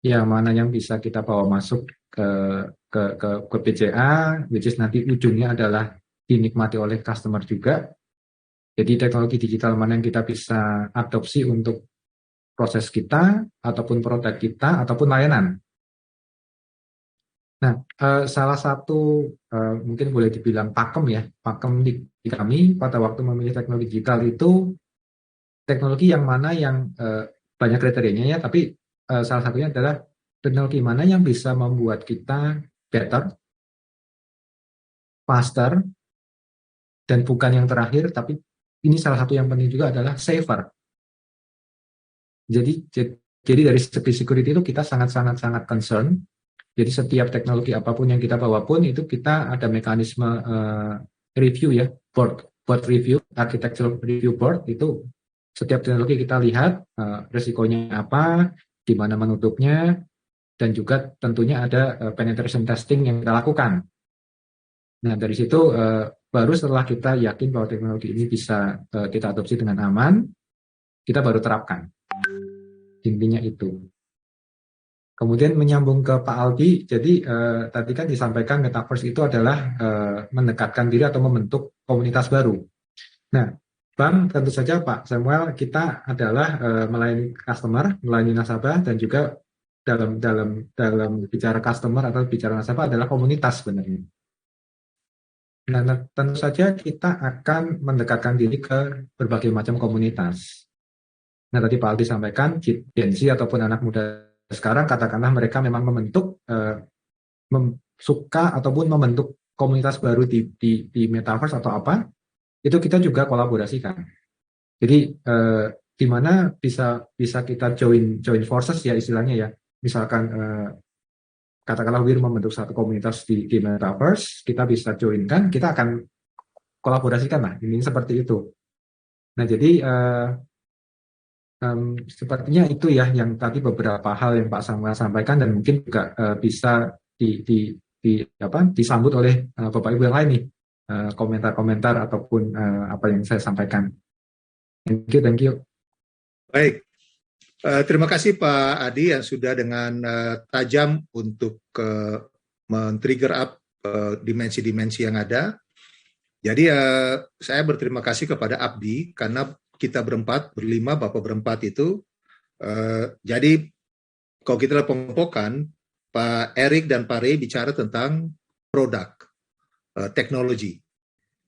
yang mana yang bisa kita bawa masuk ke BCA, which is nanti ujungnya adalah dinikmati oleh customer juga. Jadi teknologi digital mana yang kita bisa adopsi untuk proses kita, ataupun produk kita, ataupun layanan. Nah, salah satu mungkin boleh dibilang pakem di kami pada waktu memilih teknologi digital itu teknologi yang mana yang banyak kriterianya ya, tapi salah satunya adalah teknologi mana yang bisa membuat kita better, faster, dan bukan yang terakhir, tapi ini salah satu yang penting juga adalah safer. Jadi dari segi security itu kita sangat concern. Jadi setiap teknologi apapun yang kita bawa pun itu kita ada mekanisme review ya, board review, architectural review board itu setiap teknologi kita lihat resikonya apa, di mana menutupnya, dan juga tentunya ada penetration testing yang kita lakukan. Nah dari situ baru setelah kita yakin bahwa teknologi ini bisa kita adopsi dengan aman, kita baru terapkan. Intinya itu. Kemudian menyambung ke Pak Aldi, jadi tadi kan disampaikan Metaverse itu adalah mendekatkan diri atau membentuk komunitas baru. Nah, Bang, tentu saja Pak Samuel, kita adalah melayani customer, melayani nasabah, dan juga dalam bicara customer atau bicara nasabah adalah komunitas sebenarnya. Nah, tentu saja kita akan mendekatkan diri ke berbagai macam komunitas. Nah, tadi Pak Aldi sampaikan, Gen Z ataupun anak muda sekarang katakanlah mereka memang membentuk suka ataupun membentuk komunitas baru di metaverse atau apa, itu kita juga kolaborasikan. Jadi di mana bisa kita join forces ya istilahnya ya. Misalkan katakanlah Wir membentuk satu komunitas di metaverse, kita bisa joinkan, kita akan kolaborasikan lah. Ini seperti itu. Nah jadi sepertinya itu ya yang tadi beberapa hal yang Pak Samuel sampaikan dan mungkin juga bisa disambut oleh Bapak Ibu yang lain nih komentar-komentar ataupun apa yang saya sampaikan. Thank you. Baik, terima kasih Pak Adi yang sudah dengan tajam untuk men-trigger up dimensi-dimensi yang ada. Jadi saya berterima kasih kepada Abdi karena kita berlima, Bapak berempat itu. Jadi kalau kita lihat pengelompokan, Pak Erik dan Pak Ray bicara tentang produk, teknologi,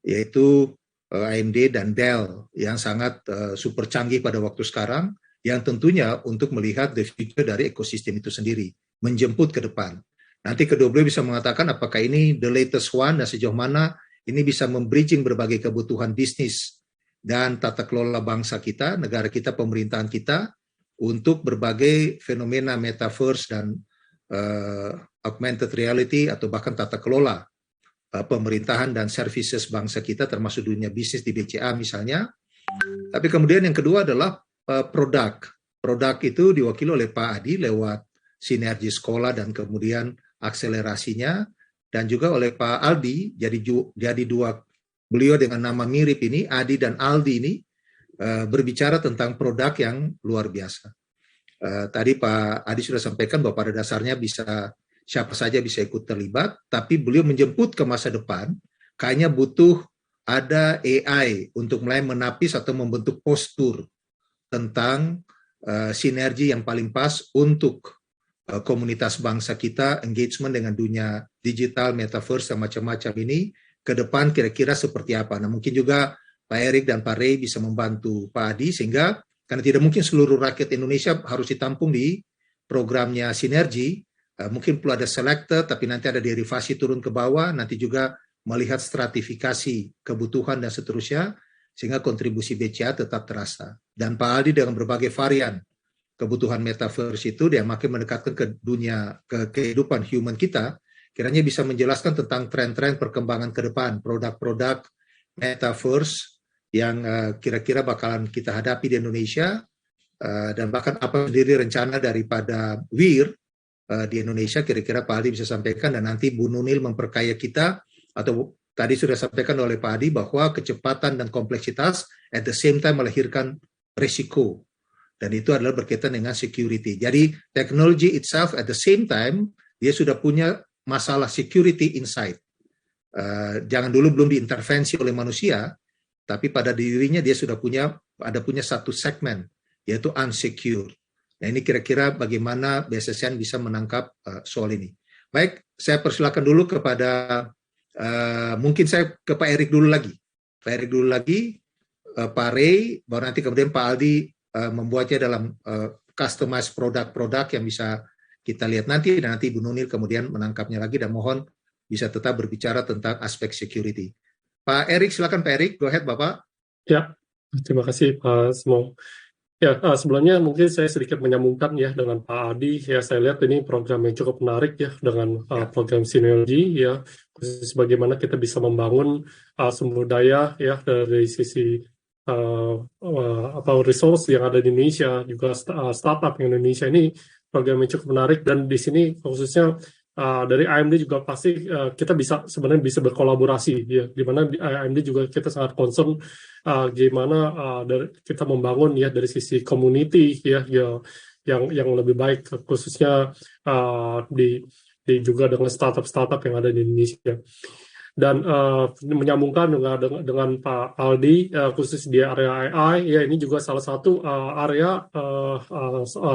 yaitu AMD dan Dell yang sangat super canggih pada waktu sekarang, yang tentunya untuk melihat the future dari ekosistem itu sendiri, menjemput ke depan. Nanti kedua beliau bisa mengatakan apakah ini the latest one dan sejauh mana ini bisa membridging berbagai kebutuhan bisnis dan tata kelola bangsa kita, negara kita, pemerintahan kita, untuk berbagai fenomena metaverse dan augmented reality atau bahkan tata kelola pemerintahan dan services bangsa kita, termasuk dunia bisnis di BCA misalnya. Tapi kemudian yang kedua adalah produk. Produk itu diwakili oleh Pak Adi lewat sinergi sekolah dan kemudian akselerasinya, dan juga oleh Pak Aldi, jadi dua beliau dengan nama mirip ini, Adi dan Aldi ini, berbicara tentang produk yang luar biasa. Tadi Pak Adi sudah sampaikan bahwa pada dasarnya siapa saja bisa ikut terlibat, tapi beliau menjemput ke masa depan, kayaknya butuh ada AI untuk mulai menapis atau membentuk postur tentang sinergi yang paling pas untuk komunitas bangsa kita, engagement dengan dunia digital, metaverse, dan macam-macam ini, ke depan kira-kira seperti apa. Nah mungkin juga Pak Erik dan Pak Ray bisa membantu Pak Adi, sehingga karena tidak mungkin seluruh rakyat Indonesia harus ditampung di programnya sinergi, mungkin perlu ada selector, tapi nanti ada derivasi turun ke bawah, nanti juga melihat stratifikasi kebutuhan dan seterusnya, sehingga kontribusi BCA tetap terasa. Dan Pak Aldi dengan berbagai varian kebutuhan metaverse itu, dia makin mendekatkan ke dunia, ke kehidupan human kita, kiranya bisa menjelaskan tentang tren-tren perkembangan ke depan, produk-produk metaverse yang kira-kira bakalan kita hadapi di Indonesia, dan bahkan apa sendiri rencana daripada Wir di Indonesia, kira-kira Pak Adi bisa sampaikan, dan nanti Bu Nunil memperkaya kita, atau tadi sudah sampaikan oleh Pak Adi bahwa kecepatan dan kompleksitas at the same time melahirkan resiko. Dan itu adalah berkaitan dengan security. Jadi technology itself at the same time, dia sudah punya masalah security inside. Jangan dulu belum diintervensi oleh manusia, tapi pada dirinya dia sudah punya satu segmen, yaitu unsecure. Nah ini kira-kira bagaimana BSSN bisa menangkap soal ini. Baik, saya persilakan dulu kepada, mungkin saya ke Pak Erik dulu lagi. Pak Erik dulu lagi, Pak Ray, baru nanti kemudian Pak Aldi membuatnya dalam customized produk-produk yang bisa kita lihat nanti, dan nanti Ibu Nunil kemudian menangkapnya lagi, dan mohon bisa tetap berbicara tentang aspek security. Pak Erik, silakan Pak Erik, go ahead Bapak. Ya, terima kasih Pak Smo. Ya, sebelumnya mungkin saya sedikit menyambungkan ya dengan Pak Adi. Ya, saya lihat ini program yang cukup menarik ya dengan program sinergi ya, khusus bagaimana kita bisa membangun sumber daya ya dari sisi resource yang ada di Indonesia, juga startup yang Indonesia. Ini program yang cukup menarik, dan di sini khususnya dari AMD juga pasti kita sebenarnya bisa berkolaborasi ya, di mana di AMD juga kita sangat concern gimana kita membangun ya dari sisi community ya yang lebih baik, khususnya di juga dengan startup yang ada di Indonesia. Dan menyambungkan dengan Pak Aldi, khusus di area AI, ya ini juga salah satu area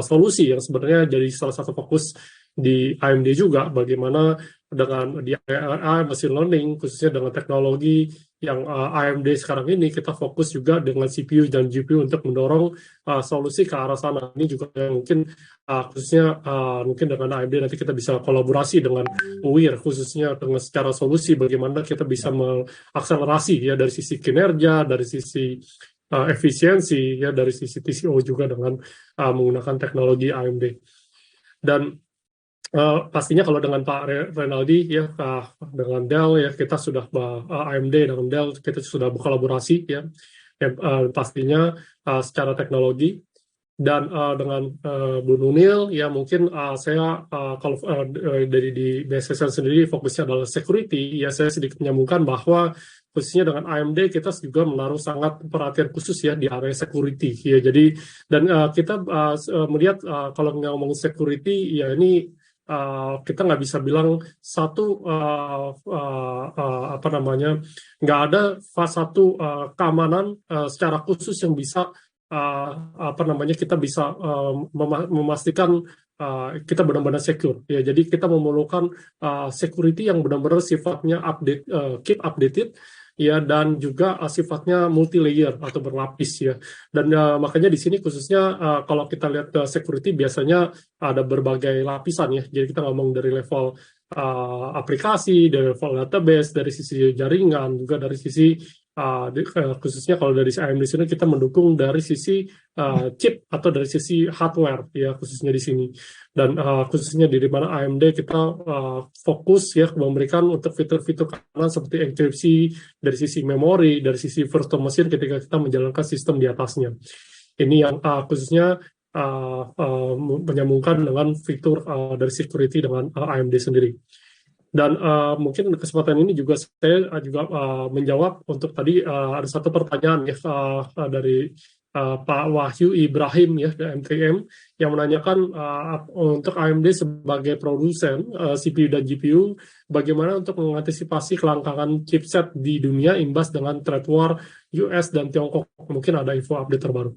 solusi yang sebenarnya jadi salah satu fokus di AMD juga, bagaimana dengan di AI, machine learning, khususnya dengan teknologi yang AMD sekarang ini, kita fokus juga dengan CPU dan GPU untuk mendorong solusi ke arah sana. Ini juga mungkin khususnya mungkin dengan AMD nanti kita bisa kolaborasi dengan UIR, khususnya dengan secara solusi bagaimana kita bisa mengakselerasi ya dari sisi kinerja, dari sisi efisiensi ya, dari sisi TCO juga dengan menggunakan teknologi AMD. Dan pastinya kalau dengan Pak Renaldi ya dengan Dell ya, kita sudah AMD dengan Dell kita sudah berkolaborasi ya, pastinya secara teknologi. Dan dengan Bu Nunil ya, mungkin saya kalau dari di BSSN sendiri fokusnya adalah security ya, saya sedikit menyambungkan bahwa khususnya dengan AMD kita juga menaruh sangat perhatian khusus ya di area security ya. Jadi dan kita melihat kalau ngomong security ya, ini kita nggak bisa bilang satu nggak ada satu keamanan secara khusus yang bisa kita bisa memastikan kita benar-benar secure ya. Jadi kita memerlukan security yang benar-benar sifatnya keep updated ya, dan juga sifatnya multi layer atau berlapis ya. Dan makanya di sini khususnya kalau kita lihat security biasanya ada berbagai lapisan ya. Jadi kita ngomong dari level aplikasi, dari level database, dari sisi jaringan, juga dari sisi khususnya kalau dari AMD sini kita mendukung dari sisi chip atau dari sisi hardware ya, khususnya di sini. Dan khususnya di mana AMD kita fokus ya memberikan untuk fitur-fitur keamanan seperti enkripsi dari sisi memori, dari sisi virtual machine ketika kita menjalankan sistem di atasnya. Ini yang khususnya menyambungkan dengan fitur dari security dengan AMD sendiri. Dan mungkin kesempatan ini juga saya juga menjawab untuk tadi ada satu pertanyaan ya dari Pak Wahyu Ibrahim ya dari MKM yang menanyakan untuk AMD sebagai produsen CPU dan GPU, bagaimana untuk mengantisipasi kelangkaan chipset di dunia imbas dengan trade war US dan Tiongkok. Mungkin ada info update terbaru.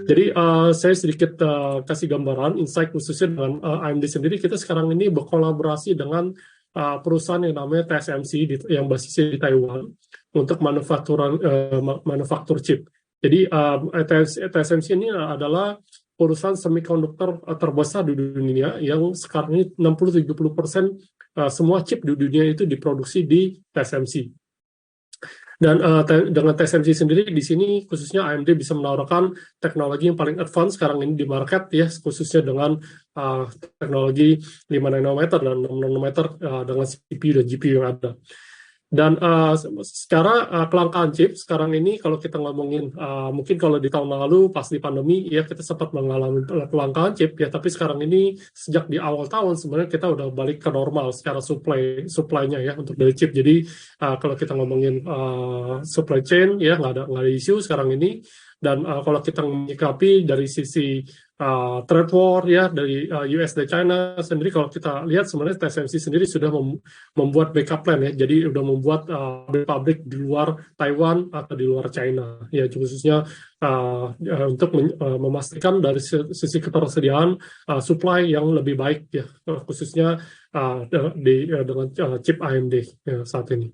Jadi saya sedikit kasih gambaran insight khususnya dengan AMD sendiri. Kita sekarang ini berkolaborasi dengan perusahaan yang namanya TSMC yang basisnya di Taiwan untuk manufaktur chip. Jadi TSMC ini adalah perusahaan semikonduktor terbesar di dunia yang sekarang ini 60-70% semua chip di dunia itu diproduksi di TSMC. Dan dengan TSMC sendiri di sini khususnya AMD bisa menawarkan teknologi yang paling advance sekarang ini di market ya, khususnya dengan teknologi 5 nanometer dan 6 nanometer dengan CPU dan GPU yang ada. Dan secara kelangkaan chip sekarang ini kalau kita ngomongin mungkin kalau di tahun lalu pas di pandemi ya kita sempat mengalami kelangkaan chip ya, tapi sekarang ini sejak di awal tahun sebenarnya kita udah balik ke normal secara supply-nya ya untuk dari chip. Jadi kalau kita ngomongin supply chain ya nggak ada isu sekarang ini. Dan kalau kita menyikapi dari sisi trade war ya dari US dan China sendiri, kalau kita lihat sebenarnya TSMC sendiri sudah membuat backup plan ya, jadi sudah membuat pabrik di luar Taiwan atau di luar China ya, khususnya untuk memastikan dari sisi ketersediaan supply yang lebih baik ya, khususnya dengan chip AMD ya, saat ini.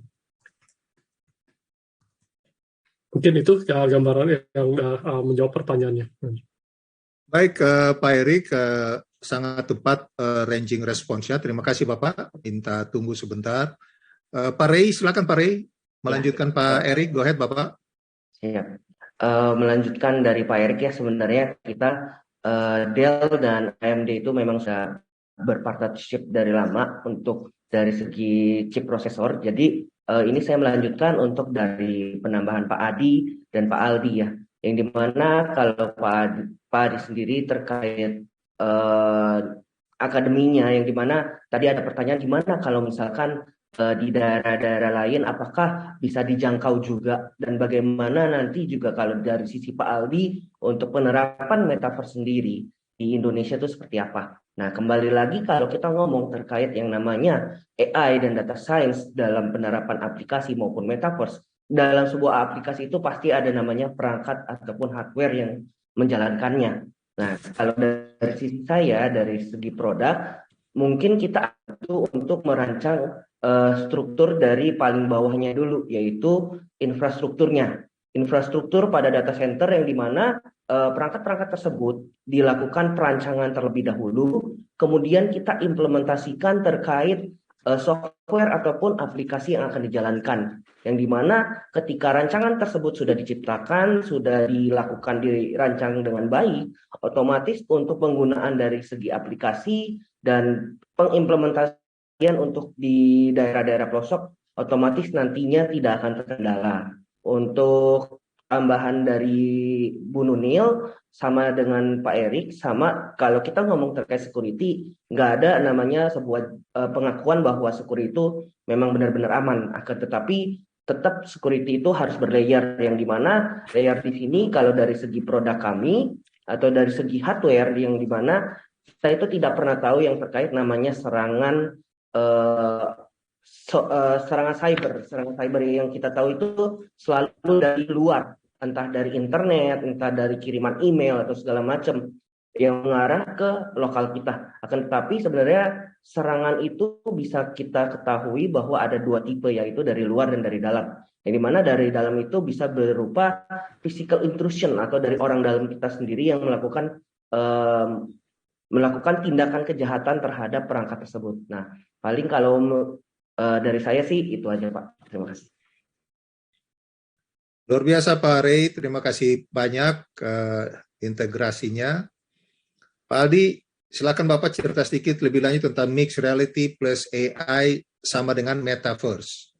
Mungkin itu gambaran yang menjawab pertanyaannya. Baik, Pak Erik, sangat tepat ranging responsnya. Terima kasih Bapak. Minta tunggu sebentar. Pak Rey, silakan Pak Rey. Melanjutkan Pak Erik, go ahead Bapak. Siap. Melanjutkan dari Pak Erik ya, sebenarnya kita Dell dan AMD itu memang sudah berpartnership dari lama untuk dari segi chip prosesor. Jadi ini saya melanjutkan untuk dari penambahan Pak Adi dan Pak Aldi ya, yang dimana kalau Pak Adi sendiri terkait akademinya, yang dimana tadi ada pertanyaan gimana kalau misalkan di daerah-daerah lain apakah bisa dijangkau juga, dan bagaimana nanti juga kalau dari sisi Pak Aldi untuk penerapan metaverse sendiri di Indonesia itu seperti apa. Nah, kembali lagi kalau kita ngomong terkait yang namanya AI dan data science dalam penerapan aplikasi maupun metaverse, dalam sebuah aplikasi itu pasti ada namanya perangkat ataupun hardware yang menjalankannya. Nah, kalau dari sisi saya, dari segi produk, mungkin kita itu untuk merancang struktur dari paling bawahnya dulu, yaitu infrastrukturnya. Infrastruktur pada data center yang dimana perangkat-perangkat tersebut dilakukan perancangan terlebih dahulu, kemudian kita implementasikan terkait software ataupun aplikasi yang akan dijalankan. Yang dimana ketika rancangan tersebut sudah diciptakan, sudah dilakukan, dirancang dengan baik, otomatis untuk penggunaan dari segi aplikasi dan pengimplementasian untuk di daerah-daerah pelosok, otomatis nantinya tidak akan terkendala. Untuk tambahan dari Bu Nunil sama dengan Pak Erik, sama kalau kita ngomong terkait security, nggak ada namanya sebuah pengakuan bahwa security itu memang benar-benar aman. Akan tetapi tetap security itu harus berlayer, yang dimana layer di sini kalau dari segi produk kami atau dari segi hardware, yang dimana kita itu tidak pernah tahu yang terkait namanya serangan serangan cyber yang kita tahu itu selalu dari luar, entah dari internet, entah dari kiriman email atau segala macam yang mengarah ke lokal kita. Akan tetapi sebenarnya serangan itu bisa kita ketahui bahwa ada dua tipe, yaitu dari luar dan dari dalam. Yang dimana dari dalam itu bisa berupa physical intrusion atau dari orang dalam kita sendiri yang melakukan tindakan kejahatan terhadap perangkat tersebut. Nah, paling kalau dari saya sih itu aja Pak. Terima kasih. Luar biasa Pak Rey, terima kasih banyak integrasinya. Pak Aldi, silakan Bapak cerita sedikit lebih lanjut tentang mixed reality plus AI sama dengan metaverse.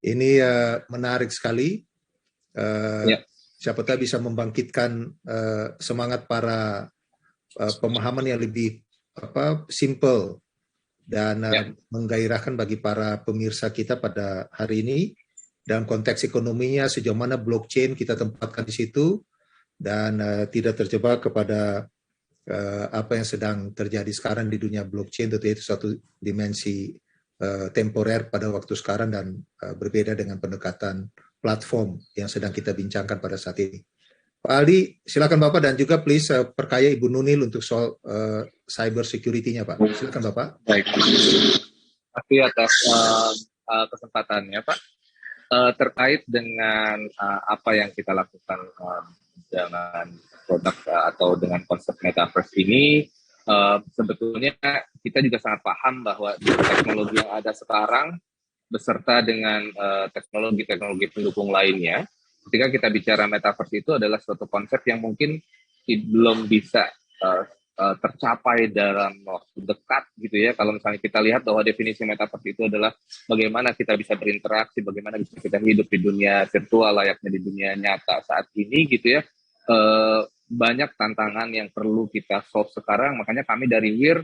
Ini menarik sekali. Siapa tahu bisa membangkitkan semangat para pemahaman yang lebih simple dan menggairahkan bagi para pemirsa kita pada hari ini. Dalam konteks ekonominya, sejauh mana blockchain kita tempatkan di situ dan tidak terjebak kepada apa yang sedang terjadi sekarang di dunia blockchain. Tentu itu satu dimensi temporer pada waktu sekarang dan berbeda dengan pendekatan platform yang sedang kita bincangkan pada saat ini. Pak Aldi, silakan Bapak, dan juga please perkaya Ibu Nunil untuk soal cyber security-nya Pak. Silakan Bapak. Baik, terima kasih atas kesempatannya Pak. Terkait dengan apa yang kita lakukan dengan produk atau dengan konsep metaverse ini, sebetulnya kita juga sangat paham bahwa teknologi yang ada sekarang beserta dengan teknologi-teknologi pendukung lainnya, ketika kita bicara metaverse itu adalah suatu konsep yang mungkin belum bisa tercapai dalam waktu dekat gitu ya. Kalau misalnya kita lihat bahwa definisi metaverse itu adalah bagaimana kita bisa berinteraksi, bagaimana bisa kita hidup di dunia virtual layaknya di dunia nyata saat ini gitu ya. Banyak tantangan yang perlu kita solve sekarang, makanya kami dari WIR,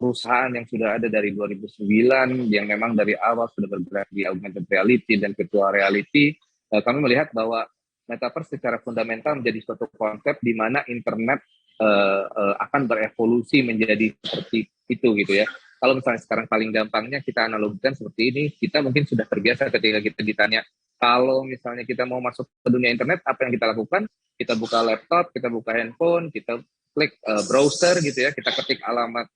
perusahaan yang sudah ada dari 2009 yang memang dari awal sudah bergerak di augmented reality dan virtual reality, kami melihat bahwa metaverse secara fundamental menjadi suatu konsep di mana internet akan berevolusi menjadi seperti itu gitu ya. Kalau misalnya sekarang paling gampangnya kita analogikan seperti ini, kita mungkin sudah terbiasa ketika kita ditanya, kalau misalnya kita mau masuk ke dunia internet, apa yang kita lakukan? Kita buka laptop, kita buka handphone, kita klik browser gitu ya, kita ketik alamat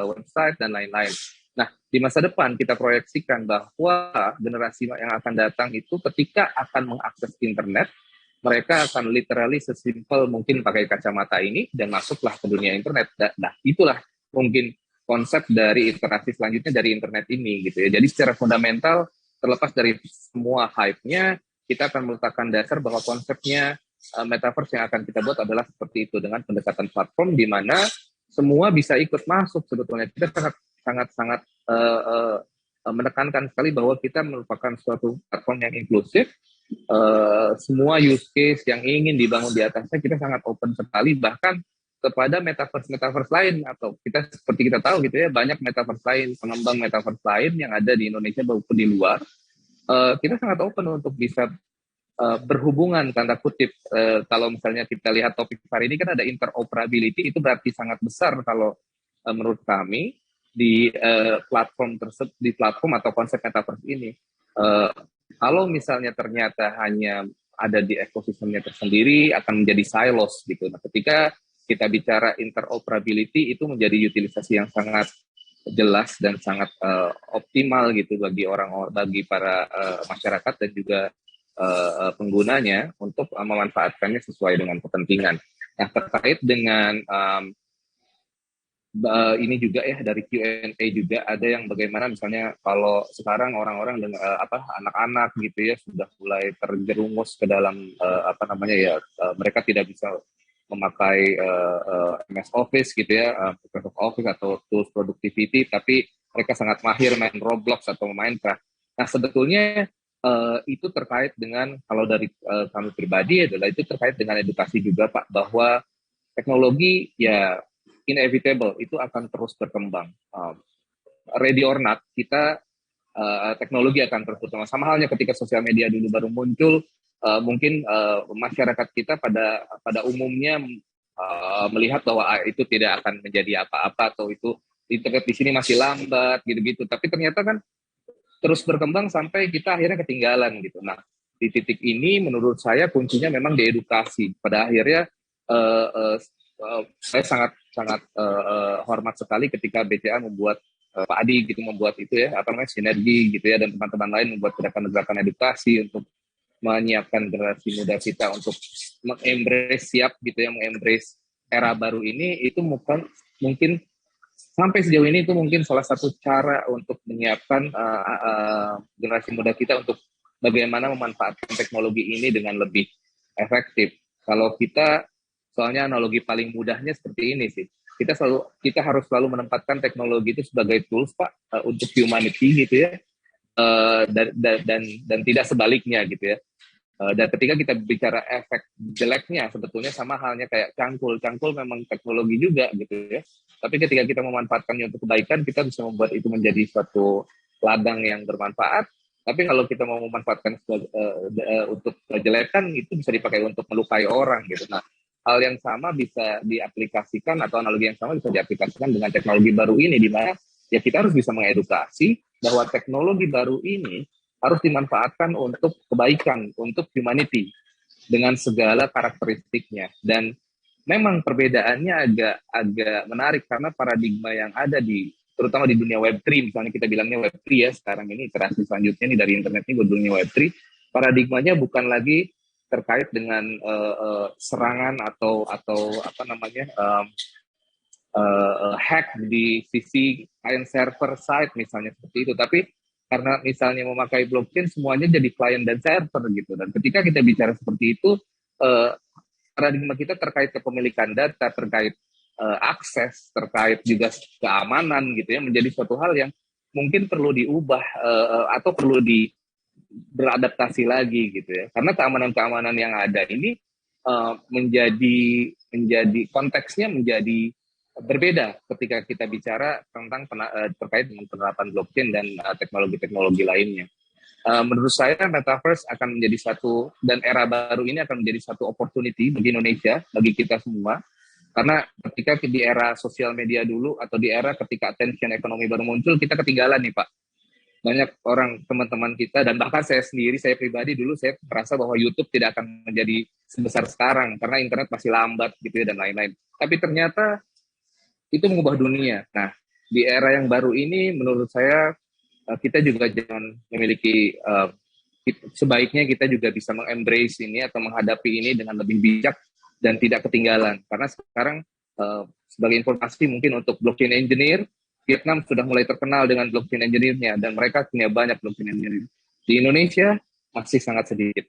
website dan lain-lain. Nah, di masa depan kita proyeksikan bahwa generasi yang akan datang itu ketika akan mengakses internet, mereka akan literally sesimpel mungkin pakai kacamata ini dan masuklah ke dunia internet. Nah, itulah mungkin konsep dari iterasi selanjutnya dari internet ini gitu ya. Jadi secara fundamental, terlepas dari semua hype-nya, kita akan meletakkan dasar bahwa konsepnya metaverse yang akan kita buat adalah seperti itu, dengan pendekatan platform di mana semua bisa ikut masuk sebetulnya. Kita sangat menekankan sekali bahwa kita merupakan suatu platform yang inklusif. Semua use case yang ingin dibangun di atasnya kita sangat open sekali, bahkan kepada metaverse lain, atau kita seperti kita tahu gitu ya, banyak metaverse lain, pengembang metaverse lain yang ada di Indonesia maupun di luar. Kita sangat open untuk bisa berhubungan tanda kutip. Kalau misalnya kita lihat topik hari ini kan ada interoperability, itu berarti sangat besar kalau menurut kami di platform tersebut, di platform atau konsep metaverse ini. Kalau misalnya ternyata hanya ada di ekosistemnya tersendiri, akan menjadi silos gitu. Nah, ketika kita bicara interoperability, itu menjadi utilisasi yang sangat jelas dan sangat optimal gitu bagi para masyarakat dan juga penggunanya untuk memanfaatkannya sesuai dengan kepentingan. Nah, terkait dengan ini juga ya, dari Q&A juga ada yang bagaimana misalnya kalau sekarang orang-orang dengan anak-anak gitu ya sudah mulai terjerumus ke dalam mereka tidak bisa memakai MS Office gitu ya, Microsoft Office atau tools productivity, tapi mereka sangat mahir main Roblox atau Minecraft. Nah, sebetulnya itu terkait dengan, kalau dari kami pribadi adalah itu terkait dengan edukasi juga Pak, bahwa teknologi ya inevitable, itu akan terus berkembang. Ready or not, teknologi akan terus berkembang. Sama halnya ketika sosial media dulu baru muncul, mungkin masyarakat kita pada umumnya melihat bahwa itu tidak akan menjadi apa-apa, atau itu internet di sini masih lambat gitu-gitu. Tapi ternyata kan terus berkembang sampai kita akhirnya ketinggalan gitu. Nah, di titik ini menurut saya kuncinya memang di edukasi. Pada akhirnya saya sangat hormat sekali ketika BCA membuat Pak Adi gitu membuat itu ya, sinergi gitu ya, dan teman-teman lain membuat gerakan-gerakan edukasi untuk menyiapkan generasi muda kita untuk mengembrace era baru ini. Itu mungkin sampai sejauh ini itu mungkin salah satu cara untuk menyiapkan generasi muda kita untuk bagaimana memanfaatkan teknologi ini dengan lebih efektif. Kalau kita, soalnya analogi paling mudahnya seperti ini sih, kita harus selalu menempatkan teknologi itu sebagai tools Pak, untuk humanity gitu ya, dan tidak sebaliknya gitu ya. Dan ketika kita bicara efek jeleknya, sebetulnya sama halnya kayak cangkul memang teknologi juga gitu ya. Tapi ketika kita memanfaatkannya untuk kebaikan, kita bisa membuat itu menjadi suatu ladang yang bermanfaat. Tapi kalau kita mau memanfaatkan untuk kejelekan, itu bisa dipakai untuk melukai orang gitu. Nah, hal yang sama bisa diaplikasikan, atau analogi yang sama bisa diaplikasikan dengan teknologi baru ini, di mana ya kita harus bisa mengedukasi bahwa teknologi baru ini harus dimanfaatkan untuk kebaikan, untuk humanity, dengan segala karakteristiknya. Dan memang perbedaannya agak menarik, karena paradigma yang ada terutama di dunia Web3, misalnya kita bilangnya Web3 ya, sekarang ini iterasi selanjutnya nih dari internet ini ke dunia Web3, paradigmanya bukan lagi terkait dengan serangan atau hack di sisi client server side misalnya seperti itu, tapi karena misalnya memakai blockchain semuanya jadi client dan server gitu. Dan ketika kita bicara seperti itu, paradigma kita terkait kepemilikan data, terkait akses, terkait juga keamanan gitu ya, menjadi suatu hal yang mungkin perlu diubah atau perlu beradaptasi lagi gitu ya. Karena keamanan yang ada ini menjadi konteksnya menjadi berbeda ketika kita bicara tentang terkait dengan penerapan blockchain dan teknologi-teknologi lainnya. menurut saya metaverse akan menjadi satu, dan era baru ini akan menjadi satu opportunity bagi Indonesia, bagi kita semua. Karena ketika di era sosial media dulu atau di era ketika attention ekonomi baru muncul, kita ketinggalan nih Pak. Banyak orang, teman-teman kita, dan bahkan saya sendiri, saya pribadi dulu saya merasa bahwa YouTube tidak akan menjadi sebesar sekarang karena internet masih lambat gitu ya dan lain-lain. Tapi ternyata itu mengubah dunia. Nah, di era yang baru ini menurut saya kita juga jangan memiliki sebaiknya kita juga bisa mengembrace ini atau menghadapi ini dengan lebih bijak dan tidak ketinggalan. Karena sekarang sebagai informasi mungkin untuk blockchain engineer, Vietnam sudah mulai terkenal dengan blockchain engineer-nya dan mereka punya banyak blockchain engineer. Di Indonesia masih sangat sedikit.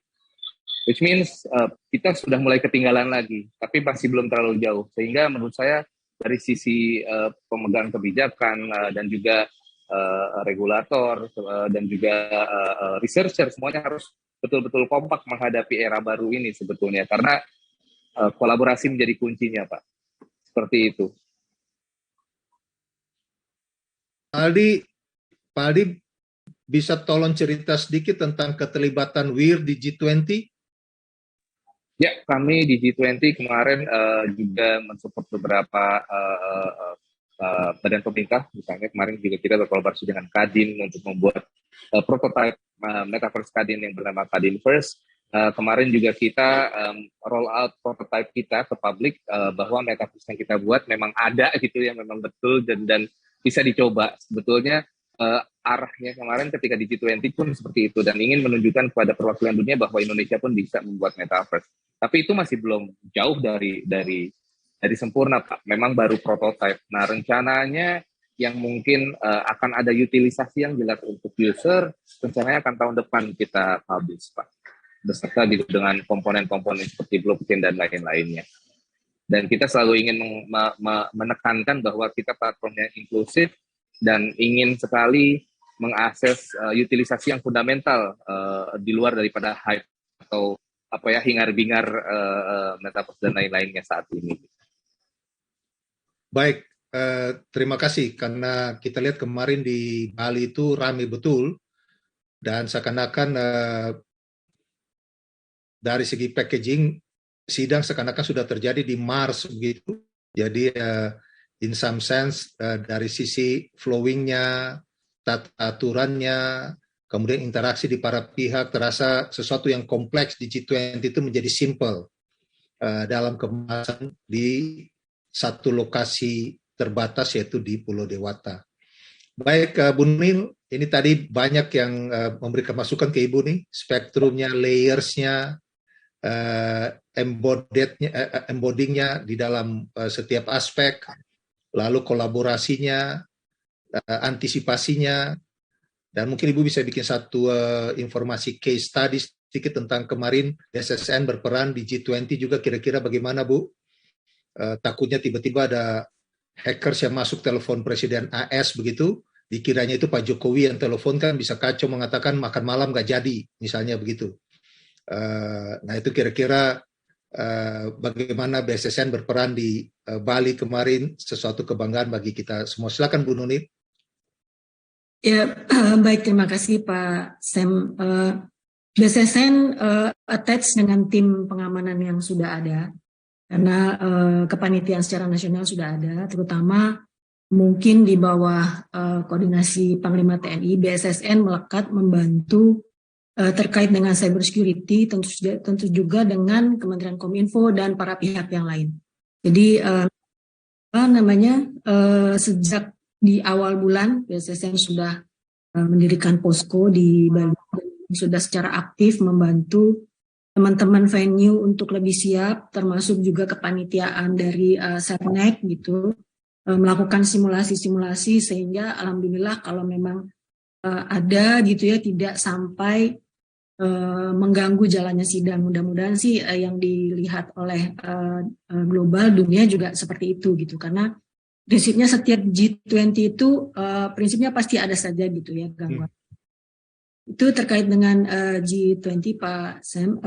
Which means kita sudah mulai ketinggalan lagi, tapi masih belum terlalu jauh. Sehingga menurut saya dari sisi pemegang kebijakan dan juga regulator dan juga researcher semuanya harus betul-betul kompak menghadapi era baru ini sebetulnya karena kolaborasi menjadi kuncinya Pak. Seperti itu. Pak Aldi bisa tolong cerita sedikit tentang keterlibatan WIR di G20? Ya, kami di G20 kemarin juga mensupport beberapa badan pemerintah, misalnya kemarin juga kita berkolaborasi dengan Kadin untuk membuat prototype Metaverse Kadin yang bernama Kadin First. Kemarin juga kita roll out prototype kita ke publik bahwa Metaverse yang kita buat memang ada gitu ya, memang betul dan bisa dicoba. Sebetulnya arahnya kemarin ketika di G20 pun seperti itu dan ingin menunjukkan kepada perwakilan dunia bahwa Indonesia pun bisa membuat Metaverse. Tapi itu masih belum jauh dari sempurna Pak, memang baru prototype. Nah rencananya yang mungkin akan ada utilisasi yang jelas untuk user, rencananya akan tahun depan kita publish Pak, beserta gitu dengan komponen-komponen seperti blockchain dan lain-lainnya. Dan kita selalu ingin menekankan bahwa kita platformnya inklusif dan ingin sekali mengakses utilisasi yang fundamental di luar daripada hype atau hingar-bingar metaverse dan lain-lainnya saat ini. Baik, terima kasih karena kita lihat kemarin di Bali itu ramai betul dan seakan-akan dari segi packaging sidang seakan-akan sudah terjadi di Mars begitu. Jadi in some sense dari sisi flowing-nya, tata aturannya, kemudian interaksi di para pihak terasa sesuatu yang kompleks di G20 itu menjadi simple dalam kemasan di satu lokasi terbatas yaitu di Pulau Dewata. Baik, Bu Nil, ini tadi banyak yang memberikan masukan ke Ibu nih, spektrumnya, layers-nya, embodiingnya di dalam setiap aspek, lalu kolaborasinya, antisipasinya, dan mungkin Ibu bisa bikin satu informasi case study sedikit tentang kemarin BSSN berperan di G20 juga kira-kira bagaimana Bu? Takutnya tiba-tiba ada hackers yang masuk telepon Presiden AS begitu, dikiranya itu Pak Jokowi yang telepon kan bisa kacau mengatakan makan malam nggak jadi, misalnya begitu. Nah itu kira-kira bagaimana BSSN berperan di Bali kemarin, sesuatu kebanggaan bagi kita semua. Silakan Bu Nunit. Ya, baik, terima kasih Pak Sam. BSSN attach dengan tim pengamanan yang sudah ada. Karena kepanitiaan secara nasional sudah ada, terutama mungkin di bawah koordinasi Panglima TNI, BSSN melekat membantu terkait dengan cybersecurity, tentu juga dengan Kementerian Kominfo dan para pihak yang lain. Jadi sejak di awal bulan BSSN sudah mendirikan posko di Bali, sudah secara aktif membantu teman-teman venue untuk lebih siap, termasuk juga kepanitiaan dari Setnek gitu, melakukan simulasi-simulasi sehingga alhamdulillah kalau memang ada gitu ya tidak sampai mengganggu jalannya sidang. Mudah-mudahan sih yang dilihat oleh global dunia juga seperti itu gitu, karena prinsipnya setiap G20 itu prinsipnya pasti ada saja gitu ya gangguan. Itu terkait dengan G20 Pak Sam.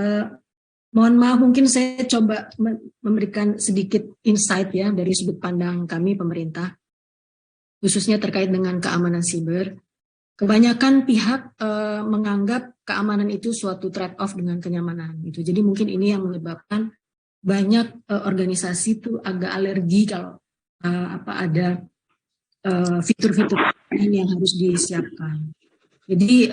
Mohon maaf mungkin saya coba memberikan sedikit insight ya dari sudut pandang kami pemerintah, khususnya terkait dengan keamanan siber. kebanyakan pihak menganggap keamanan itu suatu trade-off dengan kenyamanan gitu. Jadi mungkin ini yang menyebabkan banyak organisasi itu agak alergi kalau ada fitur-fitur yang harus disiapkan. Jadi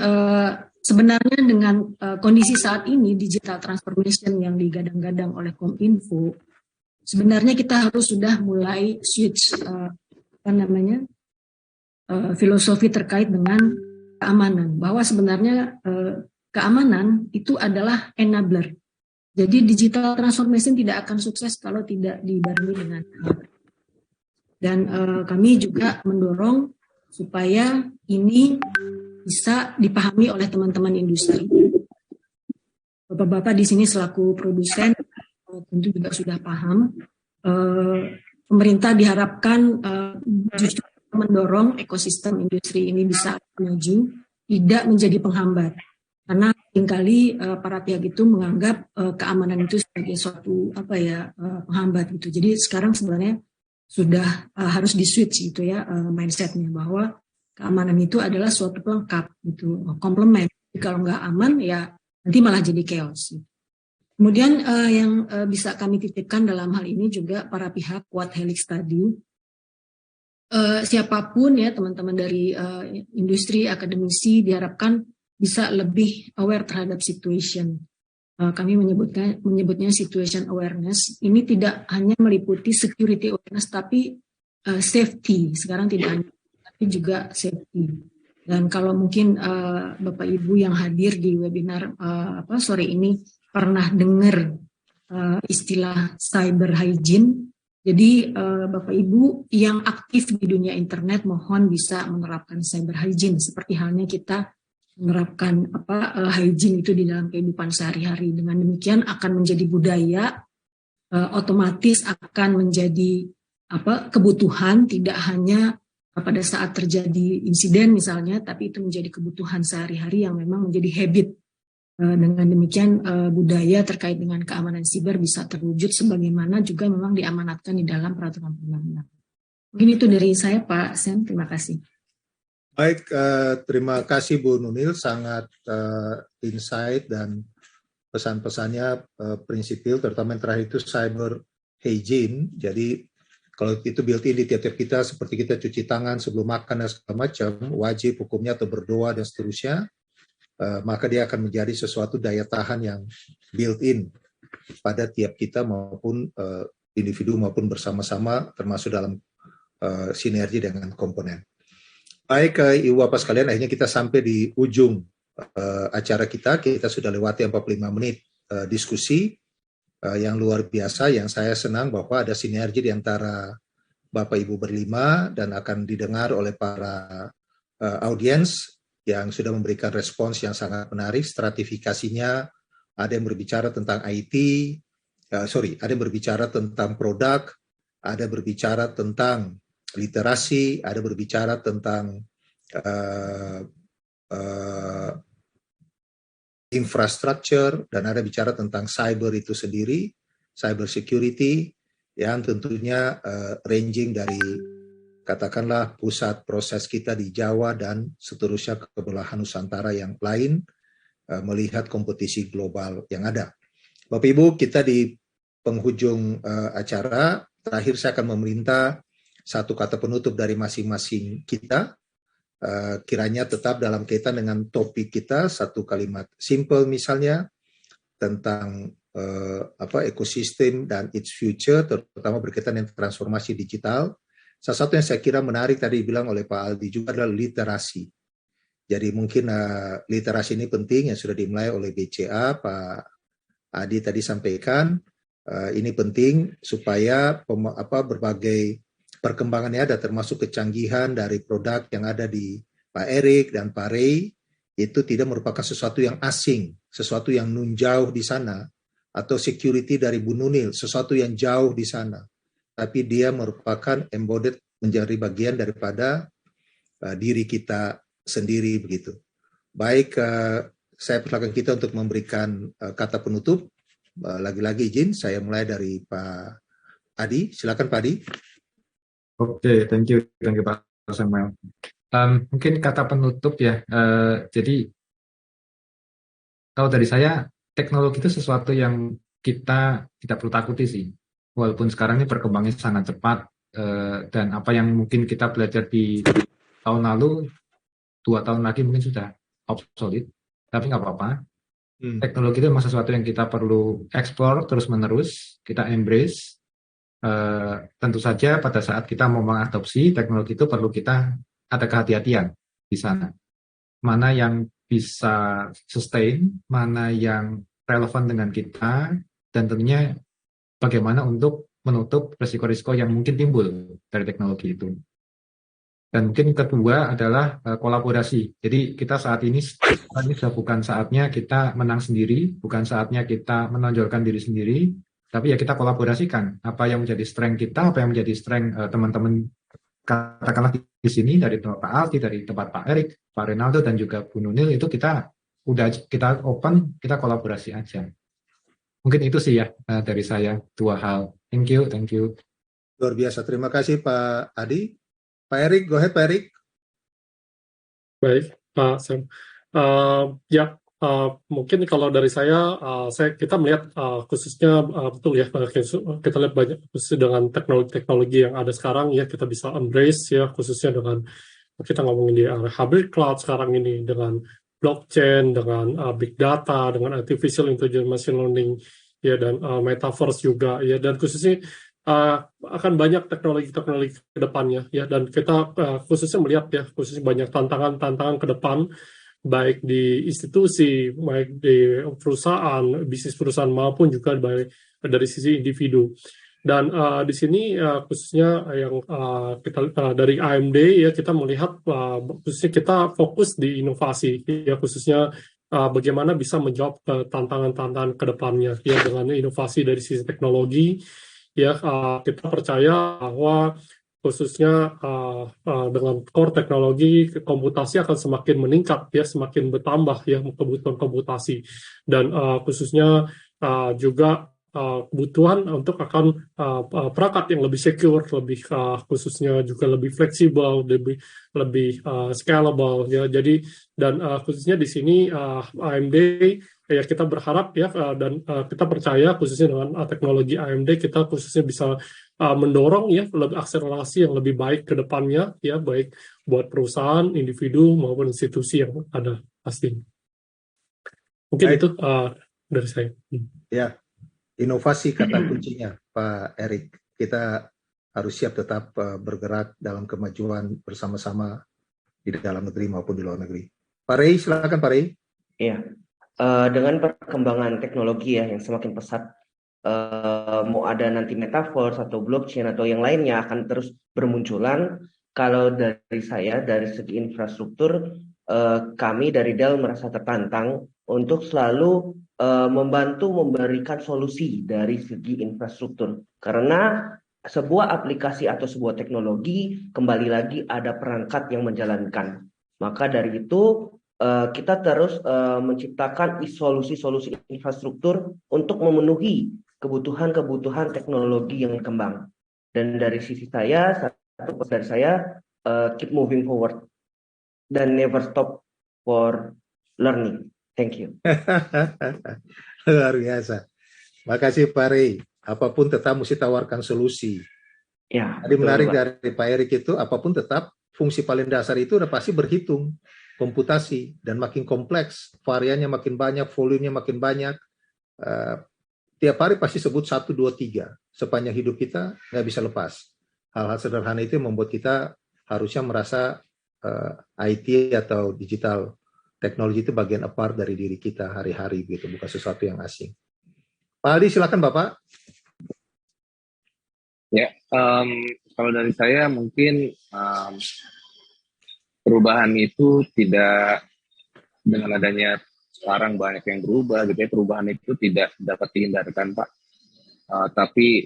sebenarnya dengan kondisi saat ini digital transformation yang digadang-gadang oleh Kominfo, sebenarnya kita harus sudah mulai switch filosofi terkait dengan keamanan, bahwa sebenarnya keamanan itu adalah enabler. Jadi digital transformation tidak akan sukses kalau tidak dibarengi dengan keamanan. Dan kami juga mendorong supaya ini bisa dipahami oleh teman-teman industri. Bapak-bapak di sini selaku produsen tentu juga sudah paham. Pemerintah diharapkan justru mendorong ekosistem industri ini bisa maju, tidak menjadi penghambat. Karena seringkali para pihak itu menganggap keamanan itu sebagai suatu penghambat gitu. Jadi sekarang sebenarnya sudah harus di-switch gitu ya mindsetnya, bahwa keamanan itu adalah suatu pelengkap gitu, komplement. Jadi kalau nggak aman ya nanti malah jadi chaos. Kemudian yang bisa kami titipkan dalam hal ini juga para pihak Quad Helix tadi, siapapun ya teman-teman dari industri, akademisi diharapkan bisa lebih aware terhadap situation. Kami menyebutnya situation awareness. Ini tidak hanya meliputi security awareness, tapi safety. Sekarang tidak hanya, tapi juga safety. Dan kalau mungkin Bapak Ibu yang hadir di webinar sore ini pernah dengar istilah cyber hygiene. Jadi Bapak Ibu yang aktif di dunia internet mohon bisa menerapkan cyber hygiene seperti halnya kita menerapkan hygiene itu di dalam kehidupan sehari-hari. Dengan demikian akan menjadi budaya, otomatis akan menjadi kebutuhan, tidak hanya pada saat terjadi insiden misalnya, tapi itu menjadi kebutuhan sehari-hari yang memang menjadi habit. Dengan demikian budaya terkait dengan keamanan siber bisa terwujud sebagaimana juga memang diamanatkan di dalam peraturan perundang-undangan. Mungkin itu dari saya Pak Sam, terima kasih. Baik, terima kasih Bu Nunil, sangat insight dan pesan-pesannya prinsipil, terutama yang terakhir itu cyber hygiene. Jadi kalau itu built-in di tiap-tiap kita, seperti kita cuci tangan sebelum makan dan segala macam, wajib hukumnya atau berdoa dan seterusnya, maka dia akan menjadi sesuatu daya tahan yang built-in pada tiap kita maupun individu maupun bersama-sama, termasuk dalam sinergi dengan komponen. Baik, Ibu Bapak sekalian, akhirnya kita sampai di ujung acara kita. Kita sudah lewati 45 menit diskusi yang luar biasa, yang saya senang bahwa ada sinergi di antara Bapak Ibu berlima dan akan didengar oleh para audiens yang sudah memberikan respons yang sangat menarik. Stratifikasinya ada yang berbicara tentang IT, ada yang berbicara tentang produk, ada berbicara tentang literasi, ada berbicara tentang infrastructure, dan ada bicara tentang cyber itu sendiri, cyber security, yang tentunya ranging dari katakanlah pusat proses kita di Jawa dan seterusnya ke belahan Nusantara yang lain, melihat kompetisi global yang ada. Bapak Ibu, kita di penghujung acara, terakhir saya akan meminta satu kata penutup dari masing-masing kita, kiranya tetap dalam kaitan dengan topik kita, satu kalimat simple misalnya tentang ekosistem dan its future, terutama berkaitan dengan transformasi digital. Salah satu yang saya kira menarik tadi bilang oleh Pak Aldi juga adalah literasi. Jadi mungkin literasi ini penting, yang sudah dimulai oleh BCA, Pak Adi tadi sampaikan, ini penting supaya berbagai perkembangannya ada, termasuk kecanggihan dari produk yang ada di Pak Erik dan Pak Ray, itu tidak merupakan sesuatu yang asing, sesuatu yang jauh di sana, atau security dari Bu Nunil, sesuatu yang jauh di sana, tapi dia merupakan embodied, menjadi bagian daripada diri kita sendiri begitu. Baik, saya persilakan kita untuk memberikan kata penutup. Lagi-lagi izin, saya mulai dari Pak Adi. Silakan Pak Adi. Oke, thank you Pak Samuel. Mungkin kata penutup ya. Jadi kalau dari saya, teknologi itu sesuatu yang kita tidak perlu takuti sih. Walaupun sekarang ini perkembangannya sangat cepat, dan apa yang mungkin kita belajar di tahun lalu, 2 tahun lagi mungkin sudah obsolete, tapi nggak apa-apa. Teknologi itu memang sesuatu yang kita perlu explore terus-menerus, kita embrace. Tentu saja pada saat kita mau mengadopsi teknologi itu perlu kita ada kehati-hatian di sana. Mana yang bisa sustain, mana yang relevan dengan kita, dan tentunya bagaimana untuk menutup risiko-risiko yang mungkin timbul dari teknologi itu. Dan mungkin kedua adalah kolaborasi. Jadi kita saat ini sudah bukan saatnya kita menang sendiri, bukan saatnya kita menonjolkan diri sendiri, tapi ya kita kolaborasikan apa yang menjadi strength kita, apa yang menjadi strength teman-teman, katakanlah di sini dari tempat Pak Aldi, dari tempat Pak Erik, Pak Renaldo, dan juga Bu Nunil, itu kita open, kita kolaborasi aja. Mungkin itu sih ya dari saya, 2 hal. Thank you. Luar biasa. Terima kasih Pak Adi. Pak Erik, go ahead Pak Erik. Baik, Pak Sam. Mungkin kalau dari saya, kita melihat khususnya betul ya, kita lihat banyak khususnya dengan teknologi yang ada sekarang ya, kita bisa embrace ya, khususnya dengan kita ngomongin di hybrid cloud sekarang ini, dengan blockchain, dengan big data, dengan artificial intelligence, machine learning ya, dan metaverse juga ya, dan khususnya akan banyak teknologi-teknologi ke depannya ya, dan kita khususnya melihat ya, khususnya banyak tantangan ke depan, baik di institusi, baik di perusahaan, bisnis perusahaan, maupun juga baik dari sisi individu. Dan di sini khususnya yang kita dari AMD ya, kita melihat khususnya kita fokus di inovasi ya, khususnya bagaimana bisa menjawab tantangan-tantangan ke depannya ya, dengan inovasi dari sisi teknologi ya. Kita percaya bahwa khususnya dengan core teknologi, komputasi akan semakin meningkat ya, semakin bertambah ya kebutuhan komputasi, dan khususnya juga kebutuhan untuk akan perangkat yang lebih secure, lebih khususnya juga lebih fleksibel, lebih scalable ya. Jadi dan khususnya di sini AMD ya, kita berharap ya, dan kita percaya khususnya dengan teknologi AMD, kita khususnya bisa mendorong ya lebih akselerasi yang lebih baik ke depannya ya, baik buat perusahaan, individu maupun institusi yang ada pasti. Mungkin baik. Itu dari saya. Ya, inovasi kata kuncinya Pak Erik. Kita harus siap tetap bergerak dalam kemajuan bersama-sama di dalam negeri maupun di luar negeri. Pak Rey, silakan Pak Rey. Iya. Dengan perkembangan teknologi ya yang semakin pesat, mau ada nanti metaverse atau blockchain atau yang lainnya akan terus bermunculan. Kalau dari saya, dari segi infrastruktur, kami dari Dell merasa tertantang untuk selalu membantu memberikan solusi dari segi infrastruktur. Karena sebuah aplikasi atau sebuah teknologi, kembali lagi ada perangkat yang menjalankan. Maka dari itu, kita terus menciptakan solusi-solusi infrastruktur untuk memenuhi kebutuhan-kebutuhan teknologi yang berkembang. Dan dari sisi saya, keep moving forward dan never stop for learning. Thank you. Luar biasa. Makasih Pak Rey. Apapun tetap mesti tawarkan solusi. Ya. Tadi menarik dari Pak Erik itu, apapun tetap fungsi paling dasar itu udah pasti berhitung. Komputasi, dan makin kompleks, variannya makin banyak, volumenya makin banyak. Tiap hari pasti sebut 1, 2, 3. Sepanjang hidup kita nggak bisa lepas. Hal-hal sederhana itu membuat kita harusnya merasa IT atau digital teknologi itu bagian apart dari diri kita hari-hari, gitu, bukan sesuatu yang asing. Pak Aldi, silakan Bapak. Ya, kalau dari saya mungkin perubahan itu tidak dengan adanya sekarang banyak yang berubah gitu ya, perubahan itu tidak dapat dihindarkan Pak, tapi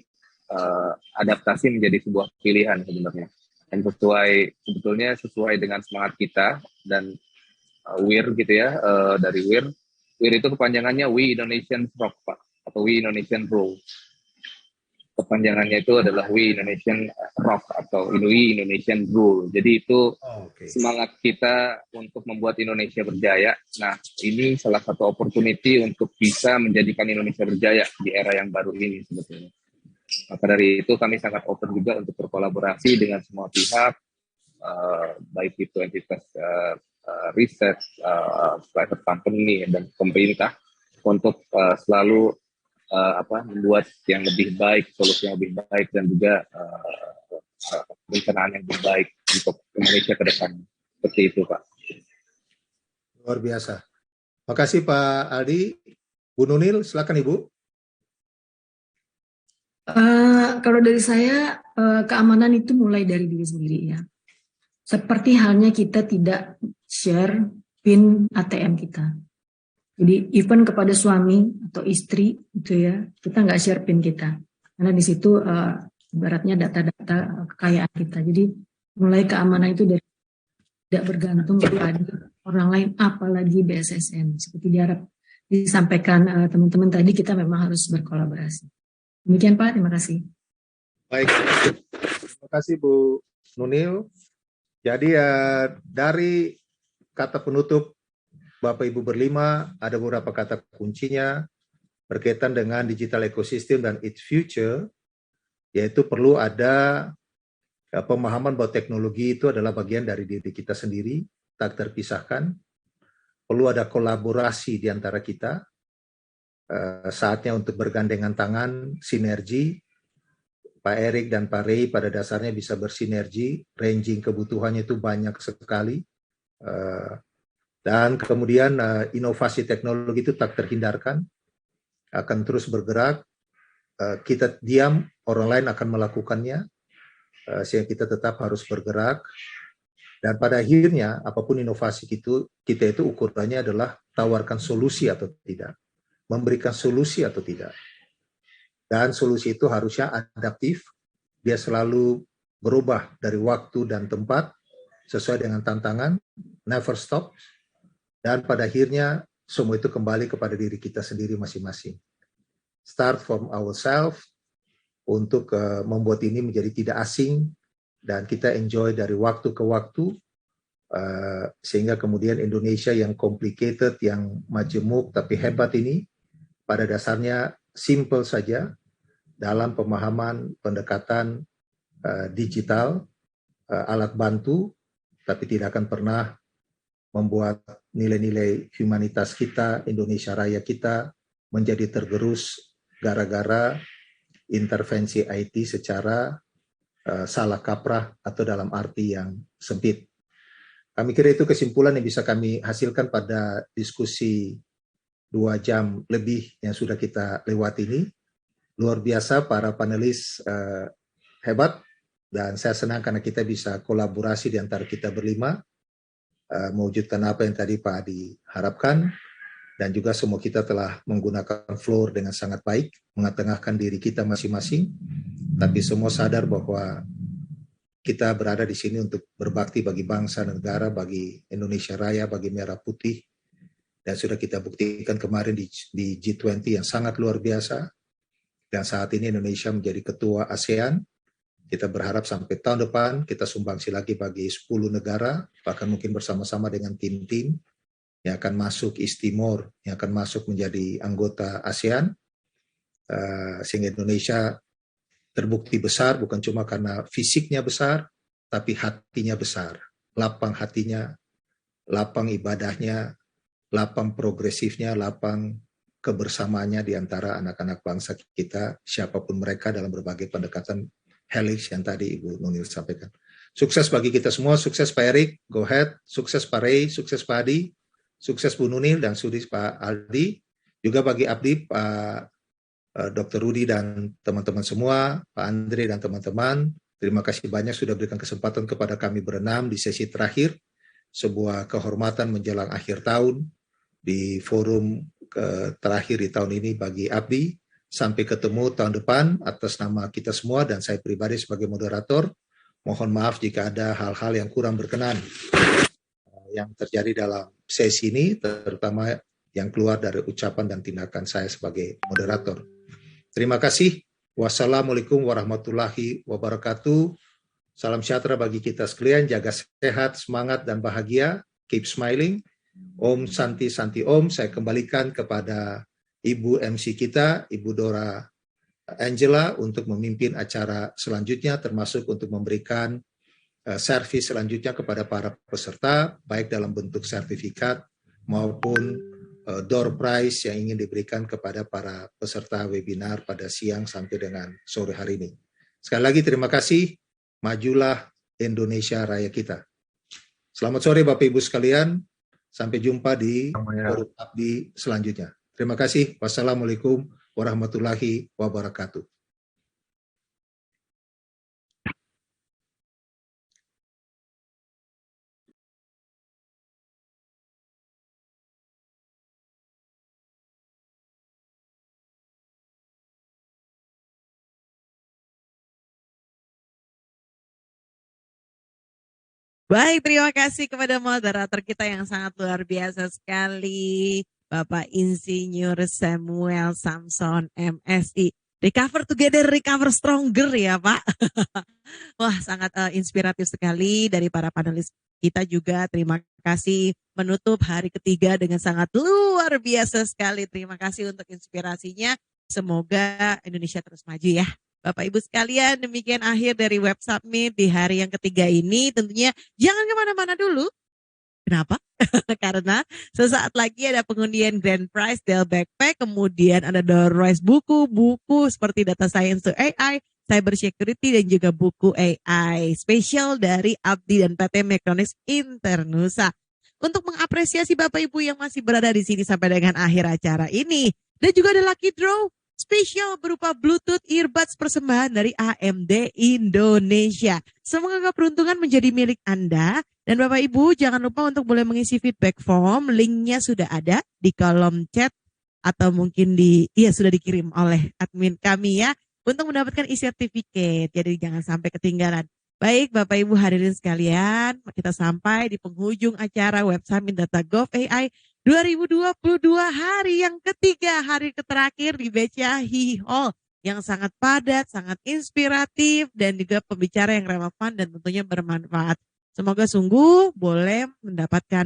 adaptasi menjadi sebuah pilihan sebenarnya, dan sebetulnya sesuai dengan semangat kita dan WIR gitu ya, dari WIR itu kepanjangannya We Indonesian Rock Pak, atau We Indonesian Roll. kepanjangannya itu adalah We Indonesian Rock atau We Indonesian Rule. Jadi itu semangat kita untuk membuat Indonesia berjaya. Nah, ini salah satu opportunity untuk bisa menjadikan Indonesia berjaya di era yang baru ini sebetulnya. Maka dari itu kami sangat open juga untuk berkolaborasi dengan semua pihak, baik itu entitas riset, private company dan pemerintah untuk selalu membuat yang lebih baik, solusi yang lebih baik dan juga perencanaan yang lebih baik untuk Indonesia ke depan. Seperti itu, Pak. Luar biasa. Makasih Pak Aldi. Bu Nunil, silakan Ibu. Kalau dari saya, keamanan itu mulai dari diri sendiri ya. Seperti halnya kita tidak share PIN ATM kita. Jadi even kepada suami atau istri itu ya, kita nggak share PIN kita. Karena di situ ibaratnya data-data kekayaan kita. Jadi mulai keamanan itu dari tidak bergantung kepada orang lain, apalagi BSSN. Seperti disampaikan teman-teman tadi, kita memang harus berkolaborasi. Demikian Pak, terima kasih. Baik, terima kasih Bu Nunil. Jadi dari kata penutup Bapak Ibu berlima, ada beberapa kata kuncinya berkaitan dengan digital ecosystem dan its future, yaitu perlu ada pemahaman bahwa teknologi itu adalah bagian dari diri kita sendiri, tak terpisahkan. Perlu ada kolaborasi di antara kita, saatnya untuk bergandengan tangan, sinergi. Pak Erik dan Pak Ray pada dasarnya bisa bersinergi, ranging kebutuhannya itu banyak sekali. Dan kemudian inovasi teknologi itu tak terhindarkan, akan terus bergerak. Kita diam, orang lain akan melakukannya, sehingga kita tetap harus bergerak. Dan pada akhirnya, apapun inovasi kita itu ukurannya adalah tawarkan solusi atau tidak, memberikan solusi atau tidak. Dan solusi itu harusnya adaptif, dia selalu berubah dari waktu dan tempat, sesuai dengan tantangan, never stop. Dan pada akhirnya semua itu kembali kepada diri kita sendiri masing-masing. Start from ourselves untuk membuat ini menjadi tidak asing dan kita enjoy dari waktu ke waktu, sehingga kemudian Indonesia yang complicated, yang majemuk tapi hebat ini pada dasarnya simple saja dalam pemahaman pendekatan digital, alat bantu, tapi tidak akan pernah membuat nilai-nilai humanitas kita, Indonesia Raya kita menjadi tergerus gara-gara intervensi IT secara salah kaprah atau dalam arti yang sempit. Kami kira itu kesimpulan yang bisa kami hasilkan pada diskusi 2 jam lebih yang sudah kita lewati ini. Luar biasa para panelis hebat, dan saya senang karena kita bisa kolaborasi di antara kita berlima, mewujudkan apa yang tadi Pak Adi harapkan, dan juga semua kita telah menggunakan floor dengan sangat baik, mengetengahkan diri kita masing-masing, tapi semua sadar bahwa kita berada di sini untuk berbakti bagi bangsa dan negara, bagi Indonesia Raya, bagi Merah Putih, dan sudah kita buktikan kemarin di G20 yang sangat luar biasa, dan saat ini Indonesia menjadi ketua ASEAN. Kita berharap sampai tahun depan kita sumbangsi lagi bagi 10 negara, bahkan mungkin bersama-sama dengan tim-tim yang akan masuk East Timor, yang akan masuk menjadi anggota ASEAN, sehingga Indonesia terbukti besar bukan cuma karena fisiknya besar, tapi hatinya besar, lapang hatinya, lapang ibadahnya, lapang progresifnya, lapang kebersamaannya di antara anak-anak bangsa kita, siapapun mereka dalam berbagai pendekatan helix yang tadi Ibu Nunil sampaikan. Sukses bagi kita semua, sukses Pak Erik, go ahead, sukses Pak Ray, sukses Pak Adi, sukses Bu Nunil, dan sukses Pak Aldi, juga bagi Abdi, Pak Dr. Rudi dan teman-teman semua, Pak Andre dan teman-teman. Terima kasih banyak sudah berikan kesempatan kepada kami berenam di sesi terakhir, sebuah kehormatan menjelang akhir tahun di forum terakhir di tahun ini bagi Abdi. Sampai ketemu tahun depan atas nama kita semua dan saya pribadi sebagai moderator. Mohon maaf jika ada hal-hal yang kurang berkenan yang terjadi dalam sesi ini, terutama yang keluar dari ucapan dan tindakan saya sebagai moderator. Terima kasih. Wassalamualaikum warahmatullahi wabarakatuh. Salam sejahtera bagi kita sekalian, jaga sehat, semangat, dan bahagia. Keep smiling. Om Santi Santi Om. Saya kembalikan kepada Ibu MC kita, Ibu Dora Angela, untuk memimpin acara selanjutnya, termasuk untuk memberikan servis selanjutnya kepada para peserta, baik dalam bentuk sertifikat maupun door prize yang ingin diberikan kepada para peserta webinar pada siang sampai dengan sore hari ini. Sekali lagi terima kasih, majulah Indonesia Raya kita. Selamat sore Bapak Ibu sekalian, sampai jumpa di forum Abdi selanjutnya. Terima kasih, wassalamualaikum warahmatullahi wabarakatuh. Baik, terima kasih kepada moderator kita yang sangat luar biasa sekali, Bapak Insinyur Samuel Samson MSI. Recover together, recover stronger ya Pak. Wah, sangat inspiratif sekali dari para panelis kita juga. Terima kasih menutup hari ketiga dengan sangat luar biasa sekali. Terima kasih untuk inspirasinya. Semoga Indonesia terus maju ya. Bapak Ibu sekalian, demikian akhir dari Web Summit di hari yang ketiga ini. Tentunya jangan kemana-mana dulu. Kenapa? Karena sesaat lagi ada pengundian Grand Prize Dell Backpack, kemudian ada door prize buku-buku seperti Data Science to AI, Cyber Security, dan juga buku AI spesial dari Abdi dan PT Mekronics Internusa. Untuk mengapresiasi Bapak Ibu yang masih berada di sini sampai dengan akhir acara ini. Dan juga ada lucky draw spesial berupa Bluetooth earbuds persembahan dari AMD Indonesia. Semoga keberuntungan menjadi milik Anda. Dan Bapak Ibu jangan lupa untuk boleh mengisi feedback form. Linknya sudah ada di kolom chat atau mungkin sudah dikirim oleh admin kami ya. Untuk mendapatkan e-certificate. Jadi jangan sampai ketinggalan. Baik Bapak Ibu hadirin sekalian, kita sampai di penghujung acara Web Summit Data Gov AI 2022 hari yang ketiga, hari terakhir di BCAHI Hall yang sangat padat, sangat inspiratif dan juga pembicara yang relevan dan tentunya bermanfaat. Semoga sungguh boleh mendapatkan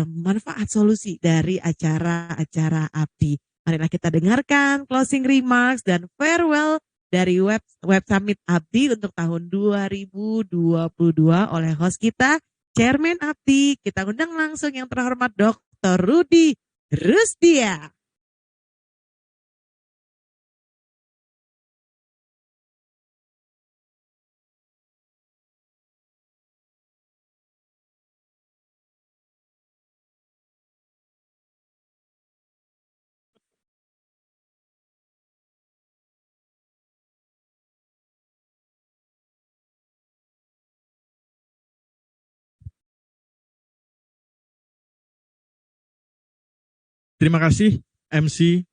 manfaat solusi dari acara-acara Abdi. Marilah kita dengarkan closing remarks dan farewell dari Web Summit Abdi untuk tahun 2022 oleh host kita, Chairman Abdi. Kita undang langsung yang terhormat Dr. Rudy Rusdia. Terima kasih MC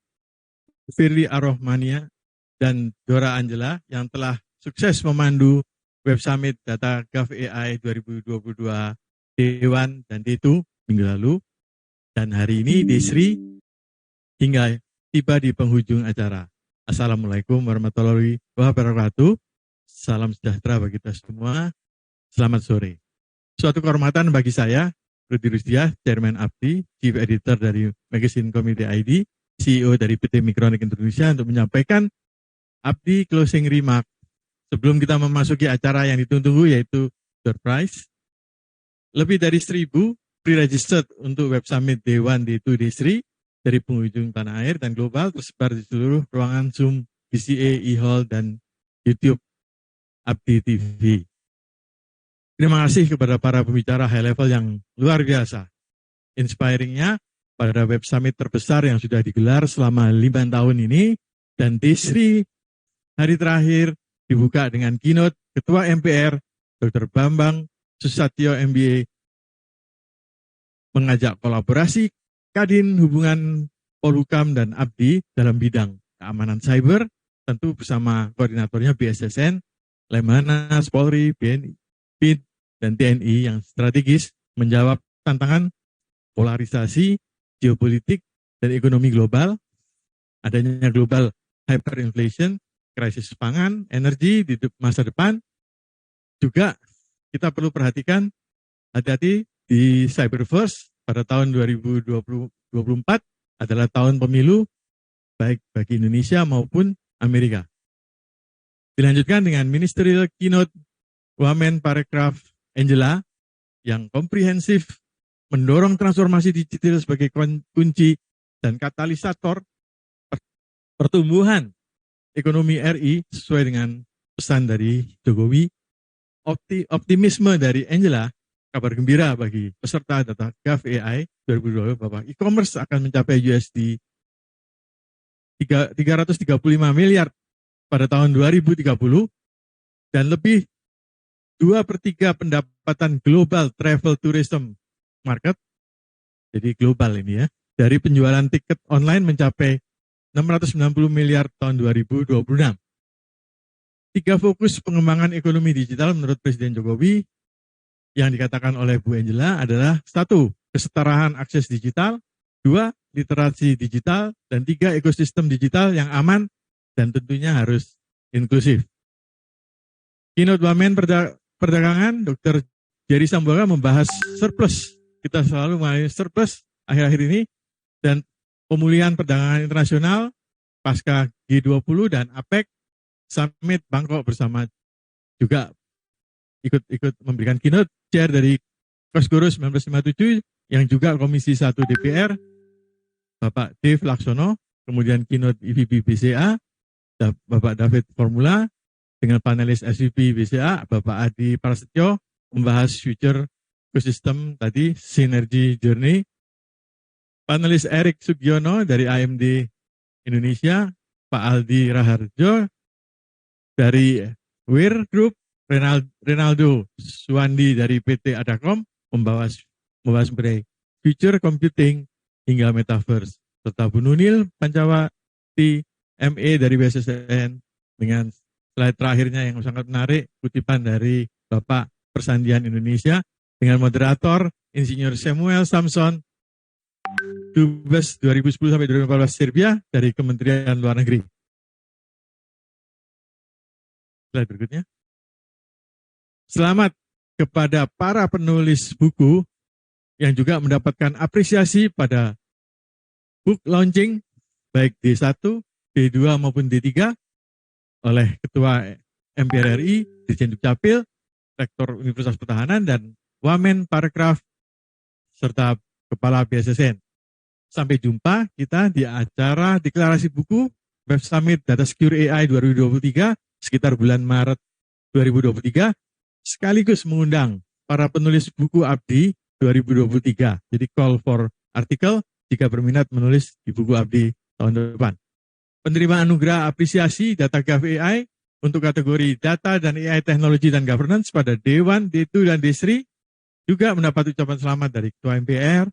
Firly Ar-Rahmania dan Dora Angela yang telah sukses memandu Web Summit Data Gov AI 2022 Day1 dan Day2 minggu lalu. Dan hari ini Desri hingga tiba di penghujung acara. Assalamualaikum warahmatullahi wabarakatuh. Salam sejahtera bagi kita semua. Selamat sore. Suatu kehormatan bagi saya, Rudy Rusdia, Chairman Abdi, Chief Editor dari Magazine Community ID, CEO dari PT Mekronics Indonesia untuk menyampaikan Abdi closing remark. Sebelum kita memasuki acara yang ditunggu yaitu door prize, lebih dari 1.000 pre-registered untuk Web Summit Day1, Day2, Day3 dari penghujung tanah air dan global tersebar di seluruh ruangan Zoom, BCA, e-hall, dan YouTube Abdi TV. Terima kasih kepada para pembicara high level yang luar biasa. Inspiringnya pada Web Summit terbesar yang sudah digelar selama 5 tahun ini. Dan Desri hari terakhir dibuka dengan keynote Ketua MPR Dr. Bambang Susatyo MBA mengajak kolaborasi Kadin Hubungan Polhukam dan Abdi dalam bidang keamanan cyber, tentu bersama koordinatornya BSSN, Lemhanas, Polri, BNI, BIN, dan TNI yang strategis menjawab tantangan polarisasi, geopolitik, dan ekonomi global, adanya global hyperinflation, krisis pangan, energi di masa depan. Juga kita perlu perhatikan hati-hati di Cyberverse pada tahun 2024 adalah tahun pemilu baik bagi Indonesia maupun Amerika. Dilanjutkan dengan Ministerial Keynote Women Paragraph Angela yang komprehensif mendorong transformasi digital sebagai kunci dan katalisator pertumbuhan ekonomi RI sesuai dengan pesan dari Jokowi. Optimisme dari Angela, kabar gembira bagi peserta data GovAI 2022 bahwa e-commerce akan mencapai USD 335 miliar pada tahun 2030 dan lebih 2/3 pendapatan global travel tourism market, jadi global ini ya, dari penjualan tiket online mencapai 690 miliar tahun 2026. 3 fokus pengembangan ekonomi digital menurut Presiden Jokowi yang dikatakan oleh Bu Angela adalah 1. Kesetaraan akses digital, 2. Literasi digital, dan 3. Ekosistem digital yang aman dan tentunya harus inklusif. Keynote Wamen Perdagangan, Dr. Jerry Sambuaga membahas surplus. Kita selalu mengalami surplus akhir-akhir ini dan pemulihan perdagangan internasional pasca G20 dan APEC Summit Bangkok bersama juga ikut memberikan keynote chair dari Kosgoro 1957 yang juga Komisi 1 DPR, Bapak Dev Laksono, kemudian keynote EVP BCA, Bapak David Formula, dengan panelis SVP BCA, Bapak Adi Prasetyo, membahas future ecosystem tadi, Synergy Journey. Panelis Erik Sugiono dari AMD Indonesia, Pak Aldi Raharjo, dari WIR Group, Renaldo Suwandi dari PT Adacom, membahas mengenai future computing hingga metaverse, serta Bu Nunil Pancawati ME dari BSSN dengan slide terakhirnya yang sangat menarik, kutipan dari Bapak Persandian Indonesia dengan moderator Insinyur Samuel Samson, Dubes 2010 sampai 2014 Serbia dari Kementerian Luar Negeri. Slide berikutnya. Selamat kepada para penulis buku yang juga mendapatkan apresiasi pada book launching baik D1, D2 maupun D3 oleh Ketua MPR RI, Dirjen Dukcapil, Rektor Universitas Pertahanan, dan Wamen Paragraph serta Kepala BSSN. Sampai jumpa kita di acara deklarasi buku Web Summit Data Secure AI 2023 sekitar bulan Maret 2023, sekaligus mengundang para penulis buku Abdi 2023. Jadi call for article jika berminat menulis di buku Abdi tahun depan. Penerimaan anugerah apresiasi Data GovAI untuk kategori Data dan AI Technology dan Governance pada D1, D2, dan D3 juga mendapat ucapan selamat dari Ketua MPR,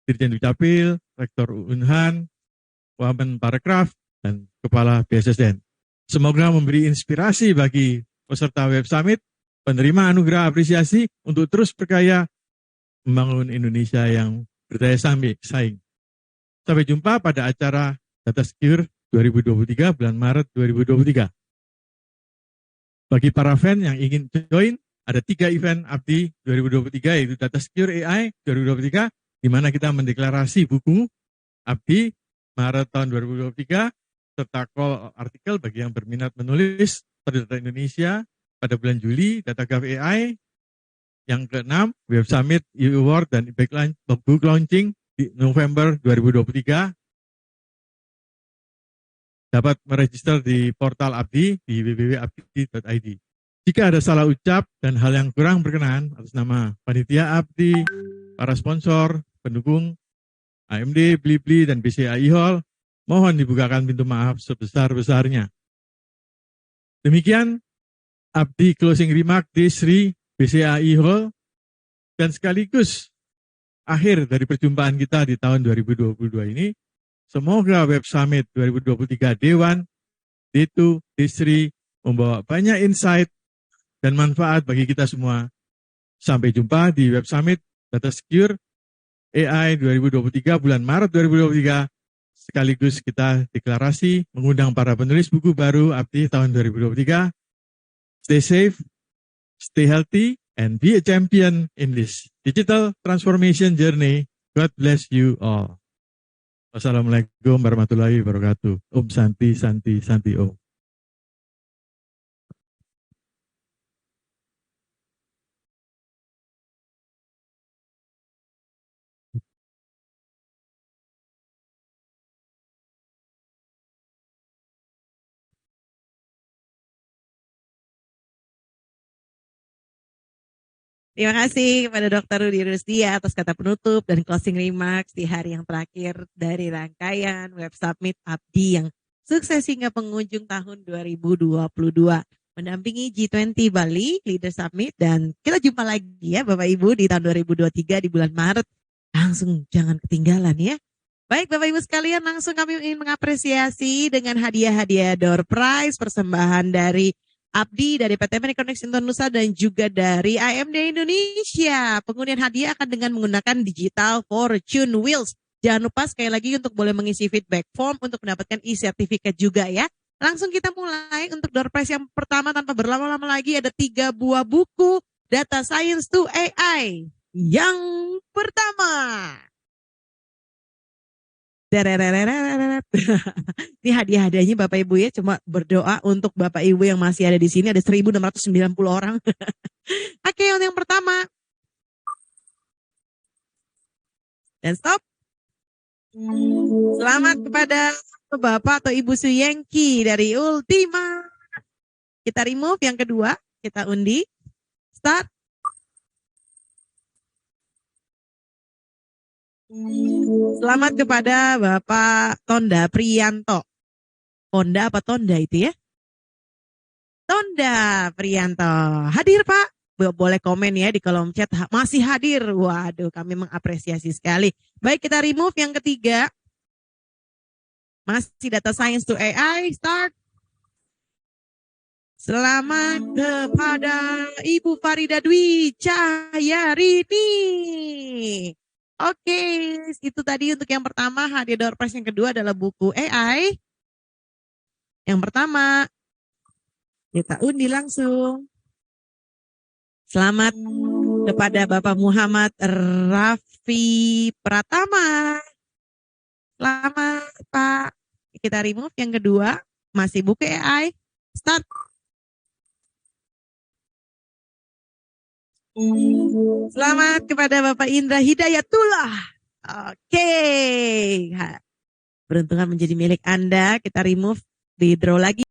Dirjen Dukcapil, Rektor Unhan, Wamen Paragraph, dan Kepala BSSN. Semoga memberi inspirasi bagi peserta Web Summit, penerima anugerah apresiasi untuk terus berkarya membangun Indonesia yang berdaya saing. Sampai jumpa pada acara Data Secure 2023 bulan Maret 2023. Bagi para fan yang ingin join, ada 3 event Abdi 2023 yaitu Data Secure AI 2023, di mana kita mendeklarasi buku Abdi Maret tahun 2023, serta call artikel bagi yang berminat menulis pada Data Indonesia pada bulan Juli, Data GovAI. Yang ke-6, Web Summit, E-Award, dan book launching di November 2023. Dapat meregister di portal Abdi di www.abdi.id. Jika ada salah ucap dan hal yang kurang berkenan atas nama Panitia Abdi, para sponsor, pendukung, AMD, Blibli, dan BCA e-Hall, mohon dibukakan pintu maaf sebesar-besarnya. Demikian Abdi closing remark D3 BCA e-Hall dan sekaligus akhir dari perjumpaan kita di tahun 2022 ini. Semoga Web Summit 2023 D1, D2, D3 membawa banyak insight dan manfaat bagi kita semua. Sampai jumpa di Web Summit Data Secure AI 2023 bulan Maret 2023. sekaligus kita deklarasi mengundang para penulis buku baru Abdi tahun 2023. Stay safe, stay healthy, and be a champion in this digital transformation journey. God bless you all. Wassalamualaikum warahmatullahi wabarakatuh. Om Santi, Santi, Santi Om. Terima kasih kepada Dr. Rudi Rusdia atas kata penutup dan closing remarks di hari yang terakhir dari rangkaian Web Summit Abdi yang sukses hingga penghujung tahun 2022. Mendampingi G20 Bali Leader Summit, dan kita jumpa lagi ya Bapak Ibu di tahun 2023 di bulan Maret. Langsung jangan ketinggalan ya. Baik Bapak Ibu sekalian, langsung kami ingin mengapresiasi dengan hadiah-hadiah door prize persembahan dari Abdi, dari PT Mechanics Indonesia dan juga dari AMD Indonesia. Pengundian hadiah akan dengan menggunakan digital Fortune Wheels. Jangan lupa sekali lagi untuk boleh mengisi feedback form untuk mendapatkan e-sertifikat juga ya. Langsung kita mulai untuk door prize yang pertama tanpa berlama-lama lagi, ada 3 buah buku Data Science to AI. Yang pertama. Ini hadiah-hadiahnya Bapak Ibu ya, cuma berdoa untuk Bapak Ibu yang masih ada di sini, ada 1.690 orang. Oke, yang pertama. Dan stop. Selamat kepada Bapak atau Ibu Suyengki dari Ultima. Kita remove yang kedua, kita undi. Start. Selamat kepada Bapak Tonda Priyanto. Tonda apa Tonda itu ya? Tonda Priyanto. Hadir Pak? Boleh komen ya di kolom chat. Masih hadir. Waduh, kami mengapresiasi sekali. Baik, kita remove yang ketiga. Masih Data Science to AI. Start. Selamat kepada Ibu Farida Dwi Cahyarini. Oke, itu tadi untuk yang pertama. Hadiah door prize yang kedua adalah buku AI. Yang pertama, kita undi langsung. Selamat kepada Bapak Muhammad Raffi Pratama. Selamat Pak. Kita remove yang kedua, masih buku AI. Start. Selamat kepada Bapak Indra Hidayatullah. Oke. Peruntungan menjadi milik Anda. Kita remove, di draw lagi.